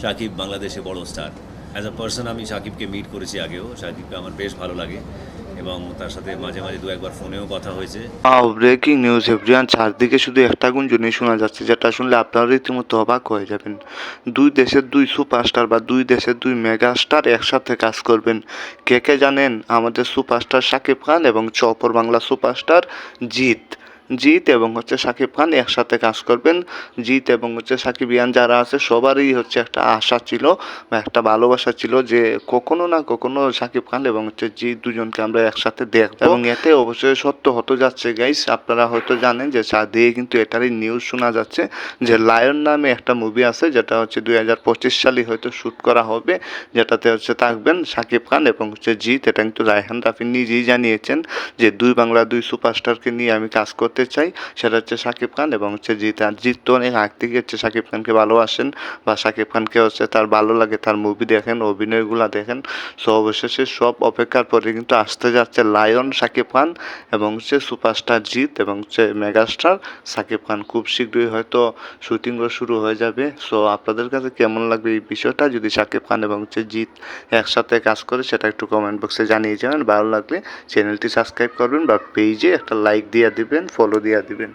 শাকিব বাংলাদেশে বড় star. As a person আমি শাকিবকে মিট করেছি আগেও। শাকিবকে আমার বেশ ভালো লাগে এবং তার সাথে মাঝে মাঝে দু একবার ফোনেও কথা হয়েছে। ব্রেকিং নিউজ এভরিওয়ান, চারদিকে শুধু একটা গুঞ্জনই শোনা যাচ্ছে, যেটা শুনলে আপনারা রীতিমতো অবাক হয়ে যাবেন। দুই দেশের দুই সুপারস্টার বা দুই দেশের দুই মেগা স্টার একসাথে কাজ করবেন। কে কে জানেন? আমাদের সুপারস্টার শাকিব খান এবং অপর বাংলা সুপারস্টার জিৎ। জিৎ এবং শাকিব খান একসাথে কাজ করবেন। জিৎ এবং সাকিবিয়ান যারা আছে সবারই একটা আশা ছিল বা একটা ভালোবাসা ছিল যে কখনো না কখনো শাকিব খান এবং জিৎ দুজনকে আমরা একসাথে দেখব, এবং এতে অবশ্যই সত্য হতে যাচ্ছে গাইস। আপনারা হয়তো জানেন যে চারদিকে কিন্তু এটারই নিউজ শোনা যাচ্ছে যে লায়ন নামে একটা মুভি আছে, যেটা 2025 সালে হয়তো শ্যুট করা হবে, যেটাতে থাকবেন শাকিব খান এবং জিৎ। এটা কিন্তু রায়হান রাফি নিজেই জানিয়েছেন যে দুই বাংলা দুই সুপারস্টারকে নিয়ে আমি কাজ করতে চাই, সেটা শাকিব খান এবং জিৎ। আর জিৎ তো অনেক আগ থেকে শাকিব খানকে ভালোবাসেন বা শাকিব খানকে তার ভালো লাগে, তার মুভি দেখেন, অভিনয়গুলো দেখেন। সো অবশেষে সব অপেক্ষার পরে কিন্তু আসতে যাচ্ছে লায়ন শাকিব খান এবং সুপারস্টার জিৎ এবং মেগাস্টার শাকিব খান। খুব শীঘ্রই হয়তো শুটিংও শুরু হয়ে যাবে। সো আপনাদের কাছে কেমন লাগবে এই বিষয়টা যদি শাকিব খান এবং জিৎ একসাথে কাজ করে, সেটা একটু কমেন্ট বক্সে জানিয়ে যাবেন। ভালো লাগলে চ্যানেলটি সাবস্ক্রাইব করবেন বা পেজে একটা লাইক দিয়ে দিবেন, ফলো দিয়ে দিবেন।